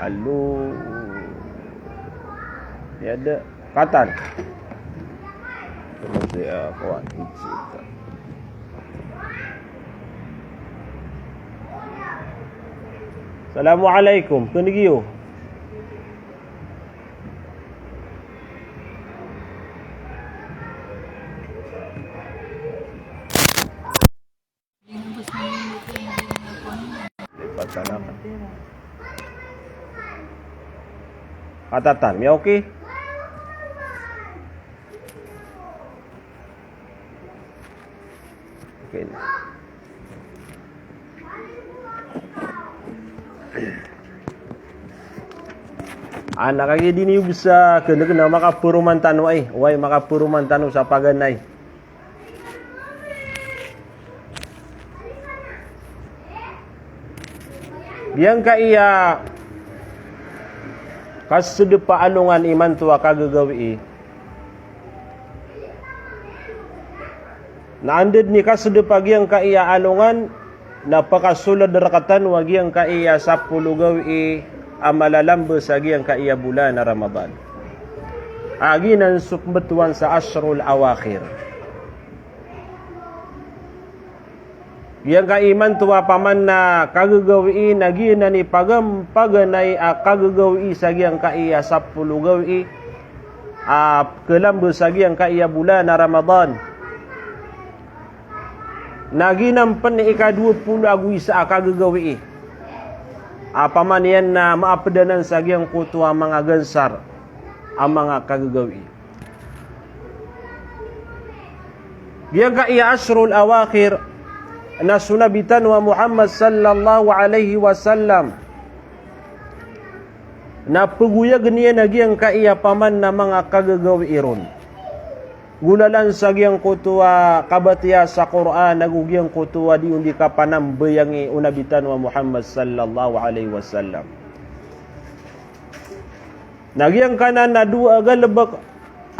Halo. Ya ada katan. Terus dia kawan kita. Assalamualaikum. Kenegio. Katatan, ya okey. Okey. Anak lagi dini bisa kena maka peruman tanu wai maka peruman tanu sa paganay. Yang kaya kasedepa alungan iman tua kagagawi. Na anded ni kasedepa yang kaya alungan napakasulad derakatan wagi yang kaya 10 gawi amalalambe sagi yang kaya bulan Ramadan. Aginan sukbetuan sa asrul awakhir. Yang kaiman tuwa paman na kagagawi nagi na ni paganay kagagawi sagi ang kaiya 10 gawi kelambe sagi ang kaiya bulan na Ramadan. Nagi nampan ni ika-20 agui sa kagagawi. Paman yan na maapdanan sagi ang kutuwa mga gansar ang mga kagagawi. Yang kaiya asrul awakhir na sunabitan wa Muhammad sallallahu alaihi wasallam na paguyag niya nagyang kaiya paman na mga kagagawi iron. Gulalan sa giyang kutuwa kabatiya sa Quran nagugyang kutuwa di undi ka panambayang unabitan wa Muhammad sallallahu alaihi wasallam. Nagyang kanan na dua galbak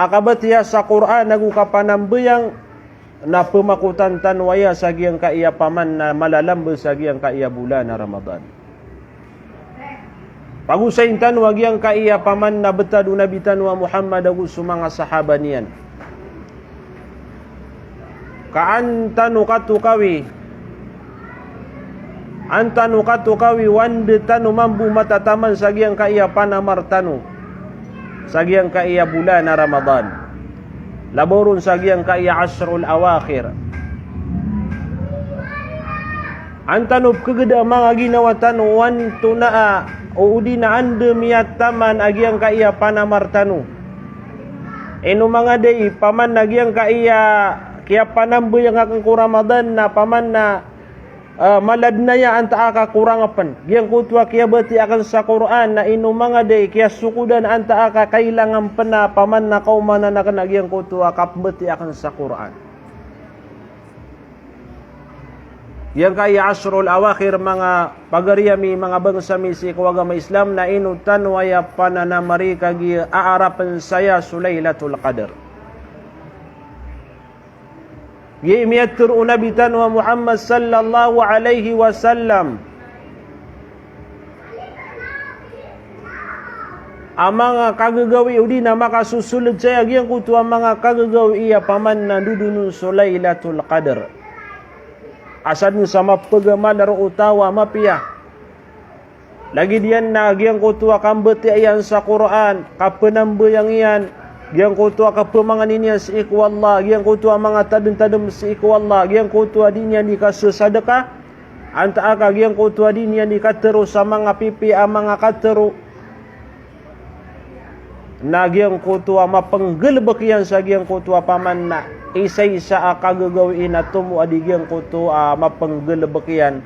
akabatiya sa Quran nagu ka panambayang na pemakutan tanwaya sa giyang kaiya paman na malalambe sa giyang kaiya bulan na Ramadan. Pagusain tanwa giyang kaiya paman na betad unabitan wa Muhammad agu sumanga sahaba niyan. Antanu katu kawi wande tanu mambu matataman sa giyang kaiya panamar tanu sa giyang kaiya bulan na Ramadan. Laborun sa giyang kaya asrul awakhir. Antanop kageda mga ginawatan wan tunaa o udi na ande miyat taman agyang kaya panamartanu. Eno mga day paman nagyang kaya panambo yang akang Ramadan na paman na malad na ya anta aka kurangapan. Giyang kutwa kaya bati akan sa Quran na ino mga day kaya sukudan anta aka kailangan pena paman na kaumana na kanagiyang kutwa kapbati akan sa Quran. Yang kaya asrul awakhir mga pagariyami mga bangsa misi kawagama Islam na ino tanwaya pananamari kagi aarapan saya Sulailatul Qadar. Yimiyatur unabitan wa Muhammad sallallahu alaihi wasallam amanga kagagawi udi na makasusulod saya giyang kutuwa mga kagagawi iya paman na dudunun Sulailatul Qadar asad ni sama pagaman aro utawa mapiya lagi diyan na giyang kutuwa kambeti ayan sa Quran kapenambe yang iyan giyang kutuwa kapamangan niya si ikwallah, giyang kutuwa mga tadem-tadem si ikwallah, giyang kutuwa din niya di kasasadaka, anta aka giyang kutuwa din niya di katero sa mga pipi ang mga katero, na giyang kutuwa mapanggelbak yan sa giyang kutuwa paman na isa-isa akagagawin na tumu adi giyang kutuwa mapanggelbak yan,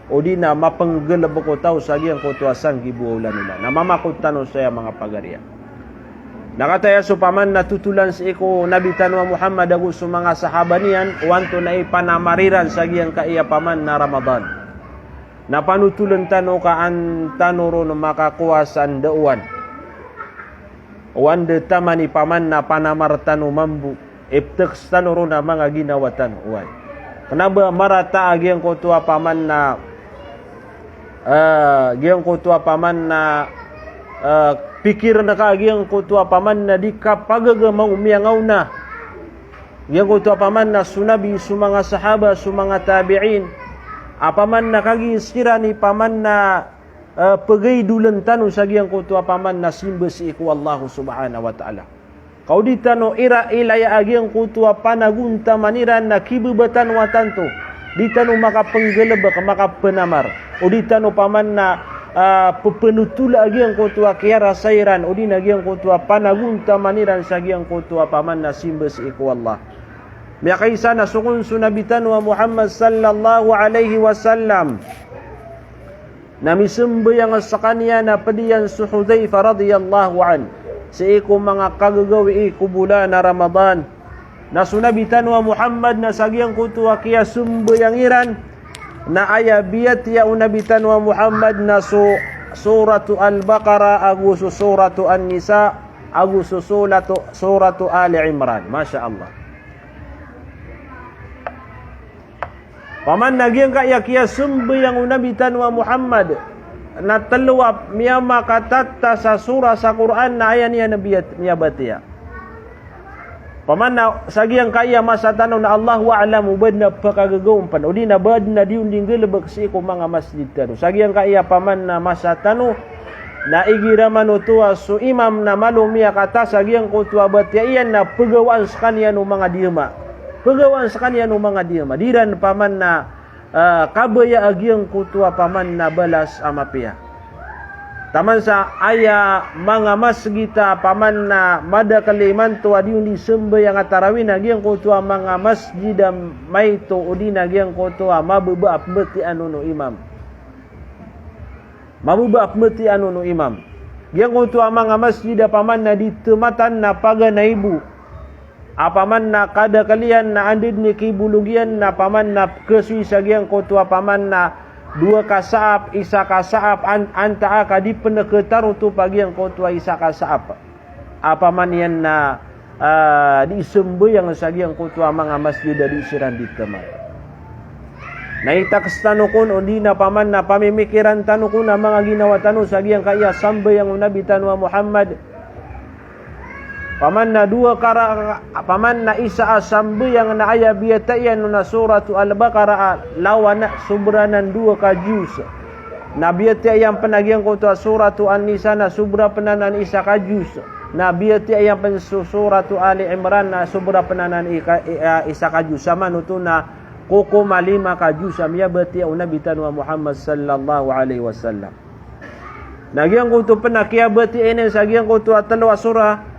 o di na mapanggelbak ko tao sa giyang kutuwa sang gibuulan nila, na mamakutan saya mga pagarya. Nakataya supaman natutulan si iko nabitan wa Muhammad agu mga sahaba niyan wanto na ipanamariran sa giyang kaiya paman na Ramadan. Napanutulan tano ka an tanuro no makakuwasan dauan. Wande tamani paman na panamartano mambu ipteks tanuro na mga ginawatan uwan. Kenapa marata agiyang kutua paman na Giang kutua paman na pikir na ka giang kutua paman na di ka pagagamang umiyangau na. Giang kutua paman na sunabi su mga sahaba su mga tabi'in. Apaman na kagi iskira ni paman na pagay dulan tanu sa giang kutua paman na simba si iku Allah subhanahu wa ta'ala. Kau ditano ira ilaya agiang kutua panagunta maniran na kibubatan watanto. Ditano makapenggelebak makapenamar. O ditano paman na pepenutula agiang kutua kiara sairan. O dina agiang kutua panagunta maniran sa agiang kutua paman na simba si iku Allah. Miya kaysa na sukun sunabitan wa Muhammad sallallahu alaihi wasallam. Namisimba yang sa kanya na padiyan su Hudhaifa radiyallahu an. Sa iku mga kagagawi iku bulan na Ramadan. Na sunabitan wa Muhammad na sagyang kutua kaya sumba yang iran. Na ayabiyat ya unabitan wa Muhammad na suratu Al-Baqarah agu suratu An-Nisa agu suratu Ali Imran. Masya Allah. Paman nagyang kaya sumba yang unabitan wa Muhammad na taluap miyama katatta sa surah sa Quran na ayan niya nabiyat niya batia. Paman na sagyang kaya masa tanaw na Allah wa'alamu bad na pakagagawumpan o di na bad na diunding galabag si ko mga masjid tano. Sagyang kaya paman na masa tanaw na igiraman utuwa so imam na malumiya kata sagyang kutuwa batia iyan na pagawaan sa kanya no mga diyama. Pagawaan sa kanya no mga diyama. Diran paman na kabaya agyang kutua paman na balas amapia. Taman sa aya mga masgita paman na mada kaliman to adiun di semba yang atarawin agyang kutua mga masjid may to udi agyang kutua mabubaap beti anu no imam. Mabubaap beti anu no imam. Gyang kutua mga masjid paman na ditematan na paga na ibu. Apaman na kada kalian na andid ni kibulugian na paman na kesui sagyang kutua paman na dua kasaap isa kasaap anta aka di peneketaru tu pagyang kutua isa kasaap. Apaman yan na disembe yang sagyang kutua mga masjid di siran di tempat. Naitakas tanukun o di na paman na pamimikiran tanukun na mga ginawa tanu sagyang kaya sambe yang unabitan wa Muhammad. Paman na dua paman na isa asambu yang na aya biyatayan na suratu Al-Baqarah lawan subranan dua kajus. Na biyatayan penagian ko to suratu An-Nisa na subra penanan isa kajus. Na biyatayan pen suratu Ali Imran na subra penanan isa kajus. Sama nuto na kuko malima kajus amya bati unabitan wa Muhammad sallallahu alaihi wasallam. Nagian ko to penakia bati enen sagian ko to atlo surah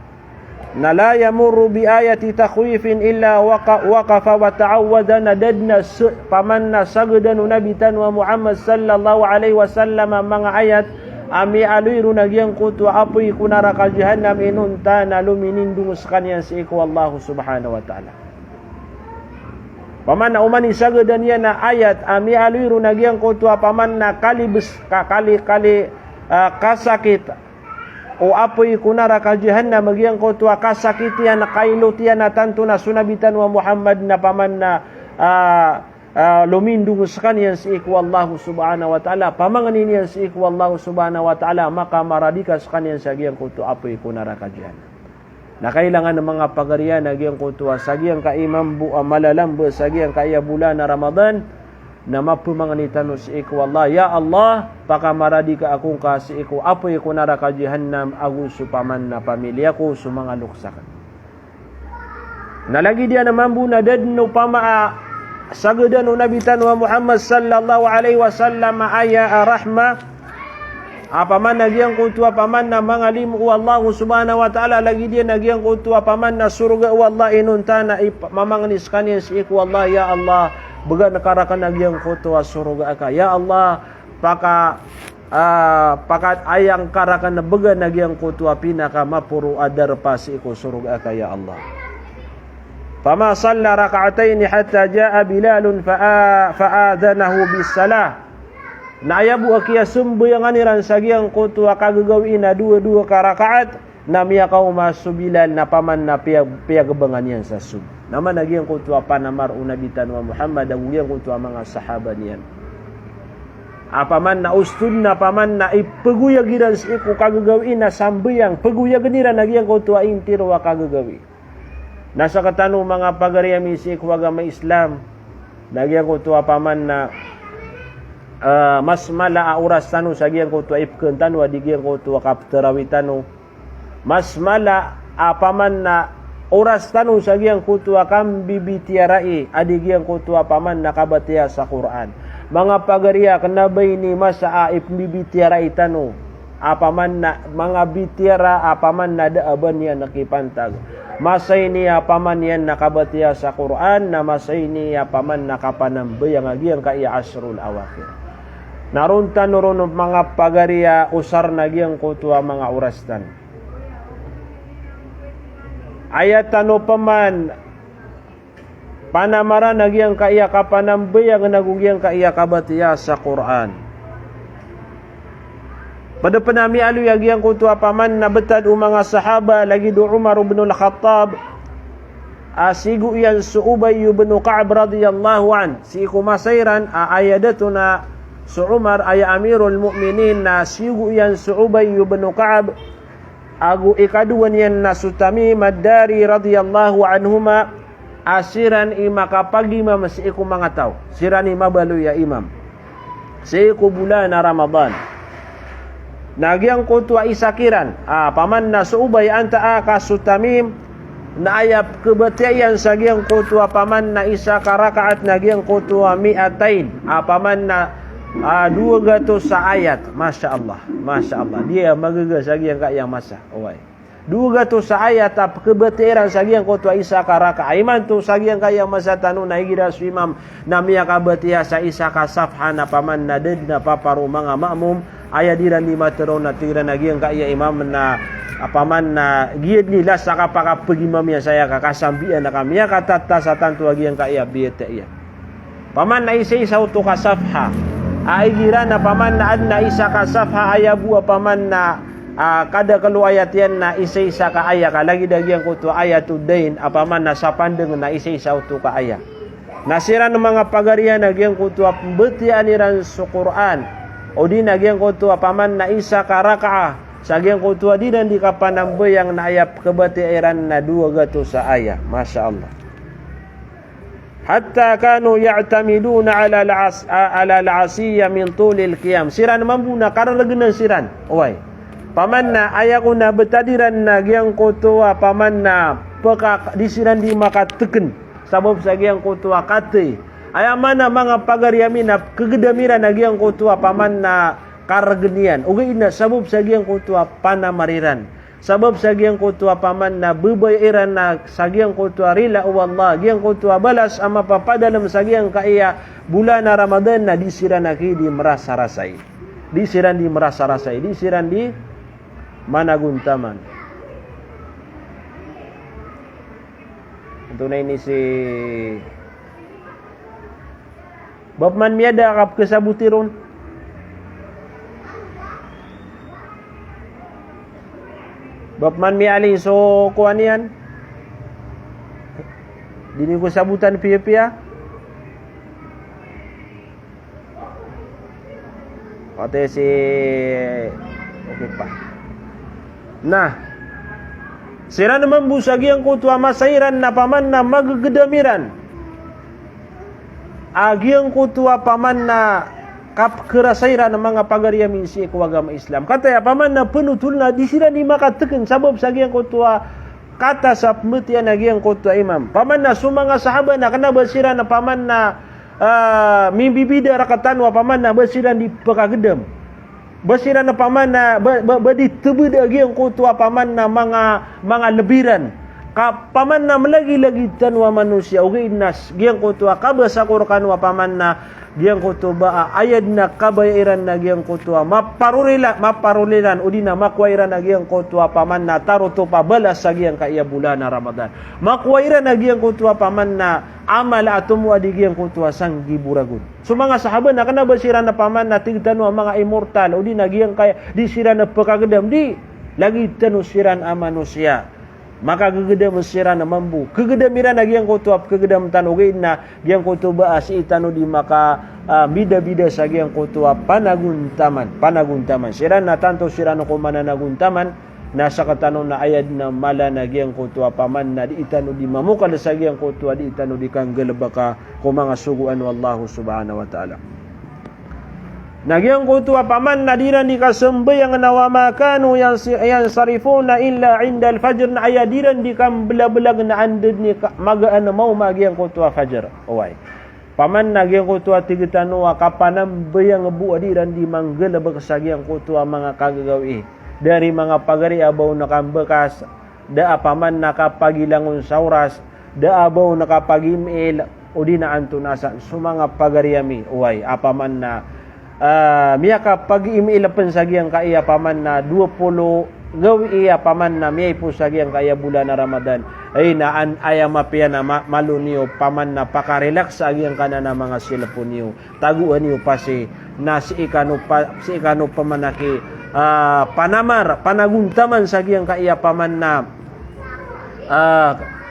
na la yamurru bi ayati takhwifin illa waqafa wa ta'awwada nadadna paman na sagdan nabitan wa Muhammad sallallahu alaihi wasallam mga ayat ami aluiru nagyang kutu apoy kunara ka jahannam inunta na luminindung sa kanya si iku Allah subhanahu wa ta'ala. Paman na umani sagdan yan na ayat ami aluiru nagyang kutu paman na kali kasakit o apoy kunara ka jahannam magyang kutua kasakitian na kailutian na tanto na sunabitan wa Muhammad na paman na lumindung sa kanya si iku Allah subhanahu wa ta'ala. Pamanganin niya si iku Allah subhanahu wa ta'ala maka maradika sa kanya sa gyang kutua apoy kunara ka jahannam. Na kailangan ng mga pagarian na gyang kutua sa gyang kaimambu malalambo sa gyang kaya bulan na Ramadan na mapumanganitan si iku Allah. Ya Allah, pakamaradi ka akong kasi iku apoy ko nara ka jahannam agu supaman na pamilya ko sa mga luksakan. Nalagi dia na mambu na dadno pamaa sagadan nabitan wa Muhammad sallallahu alaihi wasallam aya rahma apaman nagyang kutua paman na mga limu Allah subhanahu wa ta'ala lagi dia nagyang kutua paman na surga Allah inunta na mamangnis kanya si iku Allah. Ya Allah, baga nakarakan nagyang kutua surga aka. Ya Allah, pakat ayang karakan na baga nagyang kutua pinaka mapuru adar pasi iku surga aka. Ya Allah. Fama salla raka'atayn hatta jaa Bilalun fa'adhanahu bis-salah. Na ayabu akia sumbu yang aniran sagiang kutua kagagawin na dua karakaat na miya kau masu Bilal na paman na piagabangan yan sa sub. Naman nagiang kutua panamar unabitan wa Muhammad ang ugyang kutua mga sahaba niyan. Paman na ustun na paman na ipaguya giran si iku kagagawi na sambayang paguya ganiran nagyang ko tuwa intiro wa kagagawi. Nasa katano mga pagariyami si iku agama Islam nagyang ko tuwa paman na mas mala oras tano sa gyang ko tuwa ipken tano adigyan ko tuwa kapterawi tano. Mas mala paman na oras tano sa gyang ko tuwa kam bibitiarai adigyan ko tuwa paman na kabatiya sa Quran. Mga pagariya kanabay ni masa ipmibitiara itano apaman na mga bitiara apaman na daaban niya nakipantag masay niya apaman yan nakabatiya sa Quran na masay niya apaman nakapanambay ang agiyang kaya asrul awakir naruntan nuron mga pagariya usar na giyang kutuwa mga urastan ayat tano paman panamara nagyang kaya kapanambay ang nagugyang kaya kabatiya sa Quran. Pada penami alu yang kutua paman na betad mga sahaba lagi do Umar bin al-Khattab asigu yan su Ubay bin Ka'ab radhiyallahu an si kumasairan ayadatuna su Umar ay Amirul Mukminin na sigu yan su Ubay bin Ka'ab agu ikaduan yan na su Tamim ad-Dari radhiyallahu anhuma asiran imakapagimam si iku mga tao. Siran imabalo ya imam. Si iku bulan na Ramadan. Nagyang kutua isakiran. Paman na suubay anta kasutamim na ayap kebatian sa gyang kutua paman na isa karakaat na gyang kutua miatain. Paman na 200 sa ayat. Masya Allah. Masya Allah. Dia magagas sa gyang kayang masa. Away. 200 sa ayat kebatiran sa gyang kutua isa karaka aiman tu sa gyang kaya masa tanu na higira su imam na miya kabatia sa isa ka safha na paman na ded na paparu mga ma'mum aya diran lima tero na tira na gyang kaya imam na paman na giyad nila sa kapakapagimam ya saya kakasambian na kami ya katata sa tantu gyang kaya biyete iya paman na isa uto ka safha ay gira na paman na adna isa ka safha ayabu paman na kada kalau ayat yan na isa-isa ka aya ka lagi dagyang ko to ayatudain apaman na sa pandeng na isa-isa to ka aya nasira ng mga pagarian nagyang ko to pembetian iran sa Quran o di nagyang ko to apaman na isa ka rakaah sagyang ko to di dan di kapanambayang na ayap kebetian na 200 sa aya Masya Allah hatta kanu ya'tamiduna ala al-asiyya min tulil qiyam siran mambuna karalagan siran oy paman na ayaku na betadiran na gyang kutua paman na peka disiran di makateken sabab sa gyang kutua kate ayaman na mga pagariami na kegedamiran na gyang kutua paman na karagenian uga ina sabab sa gyang kutua panamariran sabab sa gyang kutua paman na bebayiran na sa gyang kutua rila wallah gyang kutua balas ama papadalam sa gyang kaya bulan na Ramadan na disiran na di merasa rasai disiran di merasa rasai disiran di managuntaman. Ito na ini si Babman miada kap kesabutiron. Babman miali so kuan yan. Dini ko sabutan piya-piya. Pati si okay pa. Nah, sira naman busagi ang kutua masairan na paman na magagedamiran. Agi ang kutua paman na kerasairan ng mga pagariamin si agama Islam. Kata ya paman na penutul na di sila ni makateken sabab sagi ang kutua kata sa pemetian agi ang kutua imam. Paman na sumanga sahabat na kena bersira na paman na mimpi bida rakatan wa paman na bersira di pekagedem. Bersira na paman na badi tebed agi ang kutua paman na mga lebiran ka paman na melagi-lagi tanwa manusia ugi nas giang kutua kabasa kurkan wa paman na giang kutuba ayad na kabayaran na giang kutua maparulilan udina makwairan na giang kutua paman na taruto pabalas sa giang kaya bulan na Ramadan makwairan na giang kutua paman na amal atumu adi giang kutua sang giburagun so mga sahabat na kana basira na paman na tigtanu mga immortal udina giang kaya di sira na pekagedam di lagi tanu siran a manusia maka gegede mesira na mambu kegede mira na giyang kutuap kegede mtanugin na giyang kutuba as itano di maka bida-bida sa giyang kutuap panaguntaman sira na tanto sira no kumana naguntaman nasa katanon na ayad na mala na giyang kutuap paman na di itano di mamukal sa giyang kutuap di itano di kang gelebaka kumanga suguan wallahu subhanahu wa ta'ala. Nagyang kutuwa paman na diran di kasembayang na wamakanu yang sarifuna illa inda al-fajr na aya diran di kam belag-belag na andid ni magaan na mau magyang kutuwa fajr. Oway. Paman nagyang kutuwa tigitanua kapanam bayang ngebu diran di manggelabag sagyang kutuwa mga kagagawi. Dari mga pagari abaw nakambekas, da paman nakapagilangon sauras, da abaw nakapagimil o di na antunasan. So mga pagariami, oway, apaman na miyaka pag-imilapan sa giyang kaya paman na 20 gawi iya paman na miyay po sa giyang kaya bulan na Ramadan ay naan aya mapia na maluniyo paman na pakarelax sa giyang kana na mga silapon niyo taguan niyo pa si na si ikano pamanaki panamar panaguntaman sa giyang kaya paman na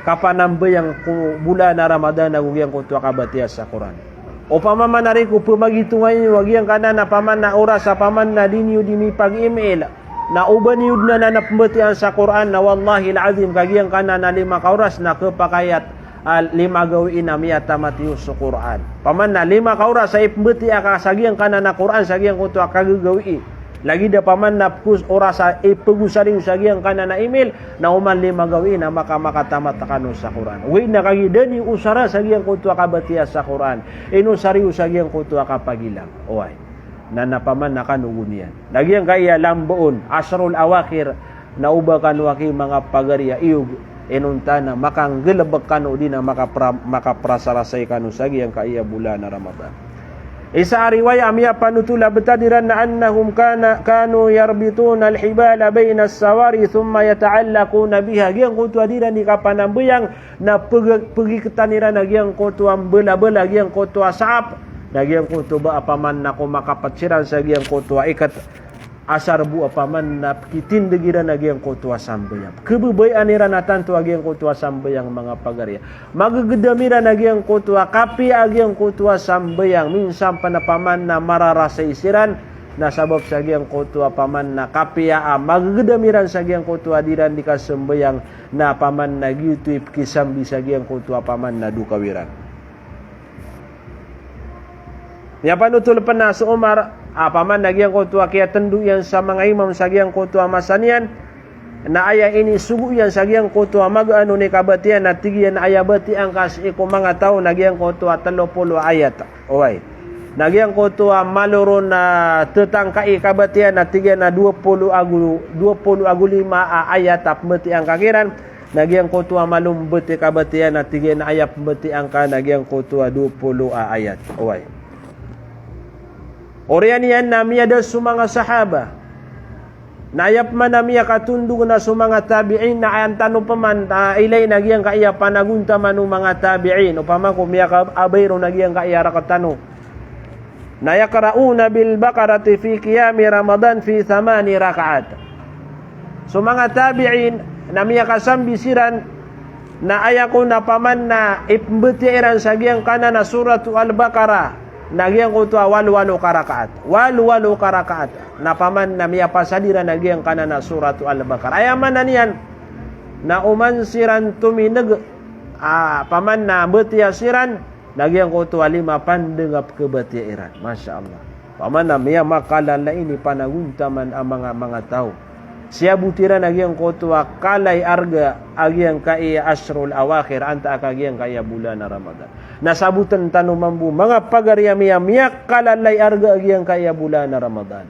kapanambayang bulan na Ramadan na giyang kutuwa kabatias sa Quran. O pamamanari ko pumagitungan niyo wagyang kana na paman na oras sa paman na dinyo dimi pag-email na uban niyo na napambatian sa Quran na wallahi alazim kagyang kana na 5 ka oras na kapakayat 5 gawin na miya tamatiyo sa Quran. Paman na 5 ka oras sa ipambati ka sagyang kana na Quran sagyang kuto kagagawi. Lagi da paman na oras sa ipagusaring sagyang kana na email na uman 5 gawin na makatamat kanu sa Quran. Uwi na kagidani usara sagyang kuto kabatiya sa Quran. Inusari sagyang kuto kapagilang. Oy. Na napaman na kanugunian. Lagyang kaya lamboon asrul awakir na uba kanwaki mga pagariya iyog inunta na makanggelebek kanu di na makaprasarasay kanu sagyang kaya bulan na Ramadan. Isa riwaya amya panutula betadiran na annahum kanu yarbituna alhibala baina as-sawari thumma yata'allaquna biha gyang kutu adiran di kapanambuyang na pergi ketaniran gyang kutu bela-bela gyang kutu asap na gyang kutu ba apaman na kumakapatsiran sa gyang kutu ikat asar bu apaman na kitindegiran na gyang kutu asambayang kebebayan ira na tanto gyang kutu asambayang mga pagarya magagedamira na gyang kutu kapi gyang kutu asambayang minsan panapaman na mararasay siran na sabab sa gyang kutu apaman na kapi magagedamiran sa gyang kutu adiran di kasembayang na paman na gyutuip kisambi sa gyang kutu apaman na dukawiran. Ya panutul pernah Umar paman nagyang kutua kaya tendu yang sa mga imam sa gyang kutua masanian na aya ini sugu yang sa gyang kutua mag-ano ni kabatian na tigian aya bati ang kas iko mga tao nagyang kutua 30 ayat. Oy. Nagyang kutua maluro na tetangkai kabatian na tigian na 20 agulima ayat tap bati ang kakiran nagyang kutua malum bati kabatian na tigian ayat bati ang ka nagyang kutua 20 ayat. Oy. Orianian namia da sumanga sahaba. Nayap man namia katundog na sumanga tabi'in na ayan tanong paman ilay nagyang kaya panagunta manu mga tabi'in. Upama kung miya ka abayro nagyang kaya rakatano. Nayakrauna bil bakarati fi qiyami Ramadan fi 8 rakaat. Sumanga tabi'in namia kasambisiran na ayako na paman na ipembetiran sa giyang kanan na suratu al-Baqarah. Nagyang kutu walu karakaat na paman na miya pasadira nagyang kanana suratu al-Baqarah ayaman na niyan na umansiran tuminag paman na betiasiran nagyang kutu 5 pandengap kebetiiran. Masya Allah paman na miya makalala ini panaguntaman ang mga tao siya butira nagyang kutu kalay arga agyang kaya asrul awakhir anta akagyang kaya bulan na Ramadan nasabutan tanong mambu mga pagariyamiyak kalalay arga agyang kaya bulan na Ramadan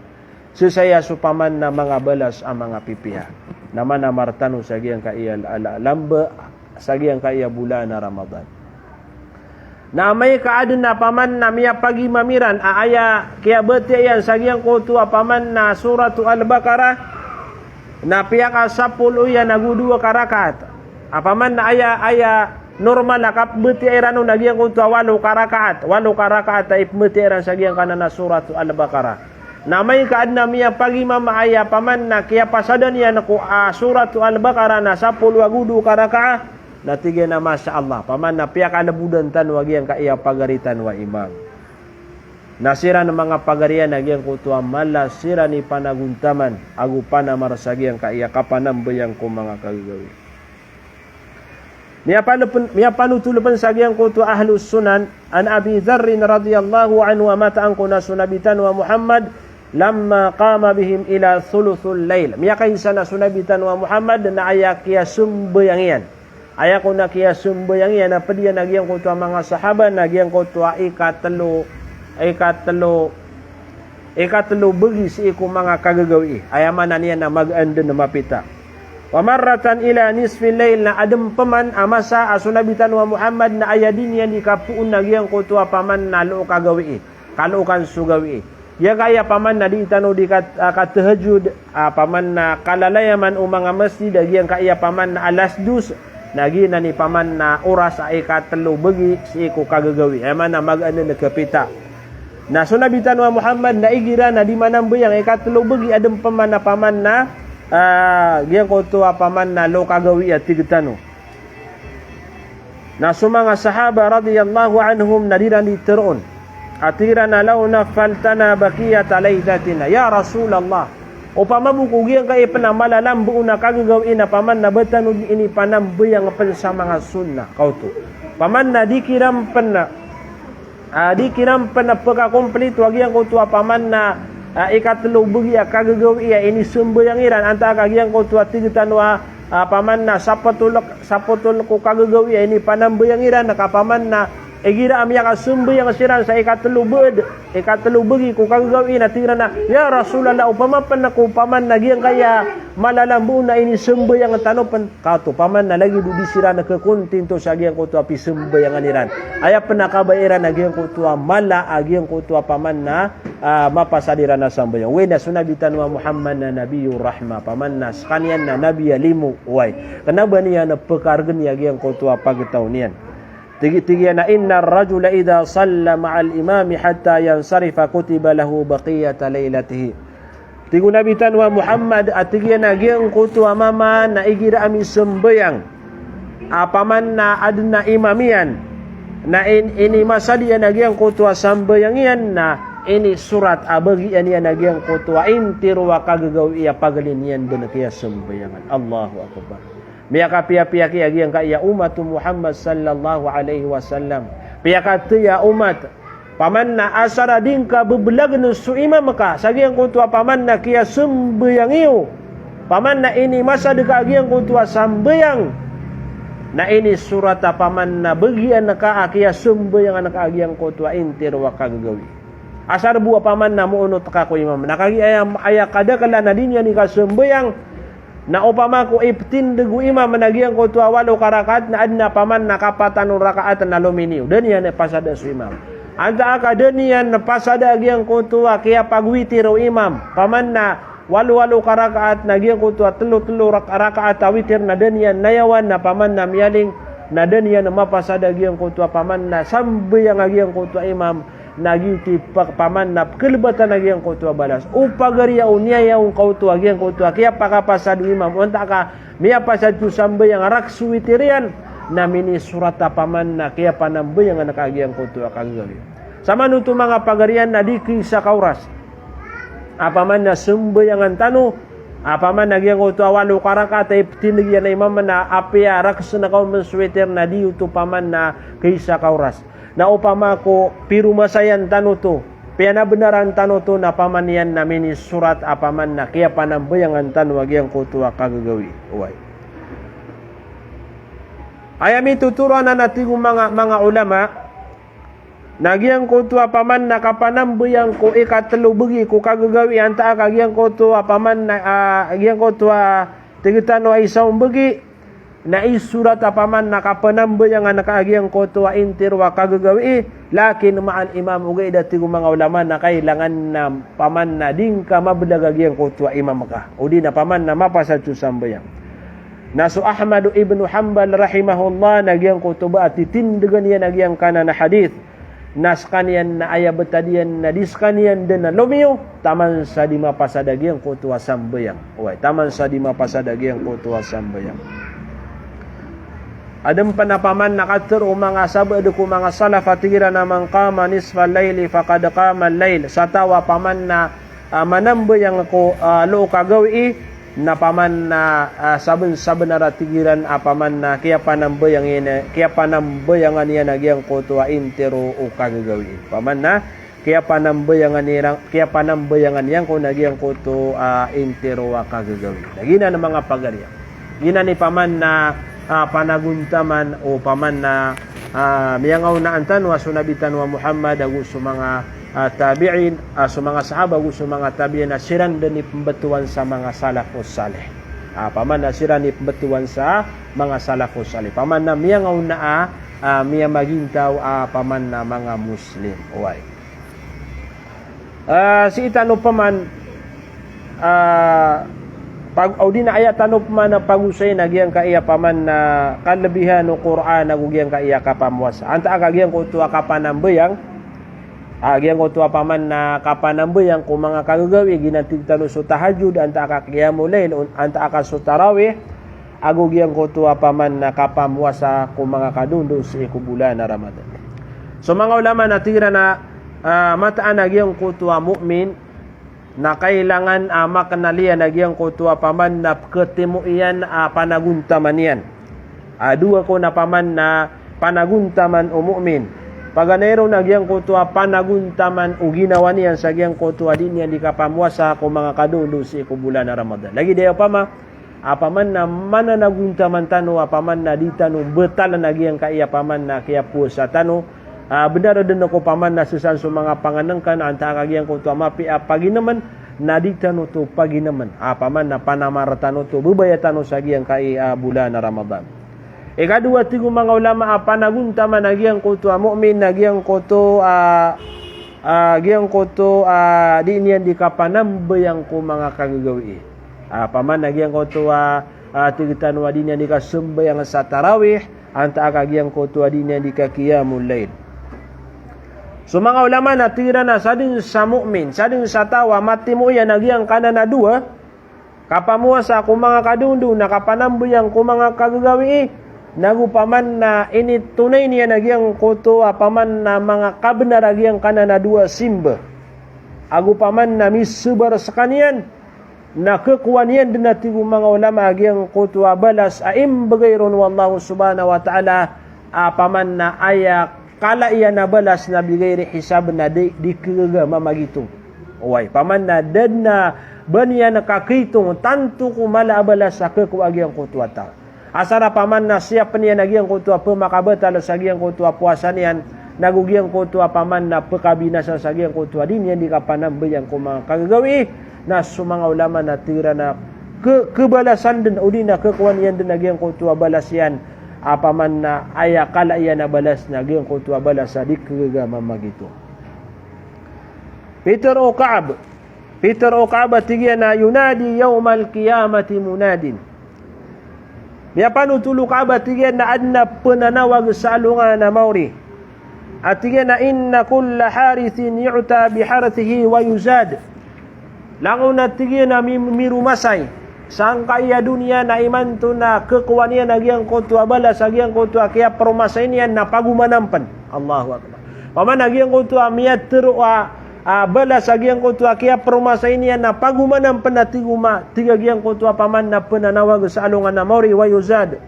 susaya supaman na mga balas ang mga pipiha naman na martano sa agyang kaya lamba sa agyang kaya bulan na Ramadan na may kaadun na paman na miya pagimamiran aya kaya beti yan sa agyang kutu paman na suratu al-Baqarah na piyaka 10 yan nagudua karakat apaman na aya normal nakap beti irano nagyang kutu 8 karakaat ay beti iran sa gyang kanana suratu al-Baqarah Namai ka adna miya pagi mama aya paman na kia pasada niya naku surat Al-Baqarah na 10 wagudu karakaah na tiga na masya Allah paman na piya kalabudan tan wagian ka iya pagaritan wa imam. Nasira ng mga pagarian nagyang kutua mala sira ni panaguntaman agu panamarasagian ka iya kapanambayang ko mga kagagawi. Miya panutulupan sagiang kutua ahlus sunan an Abi Dharr radhiyallahu anhu wa mata ang kuna sunabitan wa Muhammad lamma qama bihim ila thuluthul lail. Miya kaysa na sunabitan wa Muhammad na ayak ya sumbayang iyan. Ayak ko na kaya sumbayang iyan na padiyan nagyang kutua mga sahaba nagyang kutua ikatalo bagi si iku mga kagagawi. Ayaman na niya na mag-ando na mapita. Wamarratan ila nisfil lail na adam paman amasa asunabitan wa Muhammad na ayadin yan ikapuun nagyang kutua paman na loo kagawi. Kalukan sugawi. Ya kaya paman na di itano di katahajud paman na kalalayaman o mga masjid yang kaya paman na alas dus nagi na ni paman na oras ay katalo bagi si iku kagagawi. Ayaman na mag-ando na kapita. Na sunabitan wa Muhammad na igira na di manambayang ikatlo bagi adam paman na giyan ko to paman na lo kagawi at tigtano. Na sumanga sahaba radhiyallahu anhum nadiran diteron atira na law na faltana bakiyat alaydatina ya Rasulullah upama buku giyan kay panamalalam buo na kagagawi na paman na betano ini panambayang pen sa mga sunnah kauto paman na dikiram pen di kiram pagkakompleto agian ko tua paman na ikatlo bagi kagagawi ini sumbayang iran anta kagian ko tua tigitan wa paman na sapatul ko kagagawi ini panambayang iran nakapaman na igira amya ka sumbayang siran sa ikatlo bagi ko kagagawi na tira na ya Rasulullah upama pan ko paman na giyan kaya malalambu na ini sumbayang tanopan kato paman na lagi di siran na kekuntinto sa giyan ko tua pi sumbayang iran aya penakabairan na giyan ko tua mala agiyan ko tua paman na mapasadiran na sambayang wena sunabitan wa Muhammad na nabiyur rahma paman na skanian na nabiya limu way kanaba niya na pekargen ya giyan ko tua pagtaunian tigi-tigi na inna ar-rajula idha salla ma'al imami hatta yansarifa kutiba lahu baqiyata laylatihi. Tigu nabitan wa Muhammad at tigi na giyang kutu mama na igira ami sembayang apaman na adna imamian na ini masadiya na giyang kutu sambayang iyan na ini surat abagi yan na giyang kutu intiru wa kagagawi iya pagalin yan doon kaya sembayangan. Allahu Akbar. Miyaka pia-pia kaya yang kaya umat Muhammad sallallahu alaihi wasallam. Pia kata ya umat paman na asara din ka bebelag no su imam ka sagi yang kutua paman na kaya sembayang iyo. Paman na ini masa deka yang kutua sambayang. Na ini surat paman na bagian ka kaya sembayang ka yang kutua intir wa kagagawi. Asar buah paman na muunot ka ko imam. Nakagi aya kada kala na din yan ka sembayang. Na upama ko iptindegu imam menagiang ko tua walau karakaat na adna paman na kapatanong rakaat na luminiw. Daniyan na pasada su imam. Anta aka daniyan na pasada agiang ko tua kaya pagwitiro imam. Paman na walau karakaat na agiang ko tua telu rakaat awitir na daniyan nayawan na paman na miyaling na daniyan na mapasada agiang ko tua paman na sambayang agiang ko tua imam. Nagiti paman na kelebatan lagi yang kau tua balas upagaria unia yang kau tua lagi yang kau tua kia pakapasadu imam unta ka mia pasadu sambe yang raksu witirian namini surat paman na kia panambe yang anak lagi yang kau tua kagawi sama nutu mga pagarian na di kisah kauras apaman na sembayangan tanu apaman na yang kau tua walu karakata iptinigi na imam na apia raksu na kau mensuwitir na di utu paman na kisah kauras na upama ko pirumasayan tanu to piana benaran tanu to na pamanian namini surat apaman na kaya panambayangan tanu agiang ko tuwa kagagawi uway ayami tuturuan na natigong mga ulama nagiang ko tuwa paman na kapanambayang ko ikatlo bagi ko kagagawi anta kagiang ko tuwa paman na agiang ko tuwa tigitan wa isang bagi na isurat apaman nakapanambayang nakaagiang ko tuwa intir wa kagagawi lakin ma'al imam ugay dati mga ulama na kailangan na paman na din ka mabelagagiang ko tuwa imam ka o di na paman na mapasatsu sambayang nasu Ahmad ibn Hanbal rahimahullah nagyang ko tuba at titindigan niya nagyang kana na hadith naskanian na aya betadian na diskanian dan na lomio taman sa di mapasadagiang kutua sambayang. Uy, taman sa di mapasadagiang kutua sambayang. Adam panapaman nakatur o mga sabado ko mga salaf atira na man qama nisfal layli faqad qama al-layl. Sa tawa paman na manambayang ko lo kagawi na paman na saben aratigiran apaman na kaya panambayang panambayangan niya nagyang kutua intero o kagagawi. Paman na kaya panambayangan niya kung nagyang kuto intero o kagagawi. Nagina ng mga pagariya. Gina ni paman na panaguntaman o paman na miyangaw na antan wa sunabitan wa Muhammad agusto mga tabi'in sa mga sahaba gusto mga tabi'in na siran din pembatuan sa mga salafus salih. Paman na siran ni pembatuan sa mga salafus salih. Paman na miyangaw na miya magintaw paman na mga Muslim. Uway. Si itano paman pag audi na ayat tanop man na pagusay nagyang kaiya paman na kalabihan ng Quran nagugyang kaiya kapamwasa. Anta agagyan ko tuwa kapanambayang agyang ko tuwa paman na kapanambayang kung mga kagagawi ginantig talo so tahajud anta akakiyamu layl anta akaso tarawih agugyang ko tuwa paman na kapamwasa kung mga kadundo sa ikubulan na Ramadan. So mga ulama natira na mataan agyang ko tuwa mu'min na kailangan makanalian nagyang kutua paman na ketemu iyan panaguntaman yan. Dua ko na paman na panaguntaman o mu'min. Paganero nagyang kutua panaguntaman o ginawa niyan sa gyang kutua din yan di kapamuasa ko mga kadulo si ikubulan na Ramadan. Lagi dayo paman na mananaguntaman tano paman na di tano betal na nagyang kaya paman na kaya puasa tano. Benar din ako paman na susan sa mga panganangkan anta kagyang ko to mapi pagi naman nadiktan to pagi naman paman na panamaratan to bubayatan sa gyang kai bulan na Ramadan. Ikadua tigo mga ulama panaguntaman nagyang ko to mu'min nagyang ko to gyang ko to di niyan di kapanambayang ko mga kagagawi. Paman nagyang ko to tigitan wa di niyan di kasembayang sa tarawih anta kagyang ko to di niyan di qiyamul lail. So mga ulama natira na sa din sa mu'min, sa din sa tawa, mati mo yan, nagyang kanan na dua, kapamuasa kung mga kadundu, nakapanambuyang kung mga kagagawi, nagupaman na initunay niya nagyang koto, paman na mga kabnar nagyang kanan na dua simba. Agupaman na misubar sa kanyan, na kekuan yan din natin mga ulama, nagyang koto balas, imbagayron wallahu subhanahu wa ta'ala, paman na ayak, kala iya na balas na bigay hisab na di kagama magitong. Uway, paman na dad na baniya nakakitong tanto kumala balas sa kekuagyang kutua ta. Asara paman na siya niya nagyang kutua pemakabatal sa gyang kutua puasa niyan nagugyang kutua paman na pekabinasa sa gyang kutua din yan di kapanambayang kung mga kagagawi na sumanga ulama na tira na kebalasan din udi na kekuan yan din nagyang kutua balas yan paman na aya kala iya na balas na gyang kutua balas sa di kagama magito. Peter o Ka'ab tigyan na yunadi yawmal qiyamati munadin. Biya panutulu Ka'ab tigyan na adna penanawag sa alungan na mauri. At tigyan na inna kulla harithin yu'ta biharathihi wa yuzad. Langaw na tigyan na mirumasay. Sang kaya dunia na iman to na kekuan niya nagyang kutua balas nagyang kutua kaya permasay niya na pagumanampan. Allahu akbar. Paman nagyang kutua miyatru balas nagyang kutua kaya permasay niya na pagumanampan na tiga gyang kutua paman na penanawag sa alungan na mauri wa yuzad.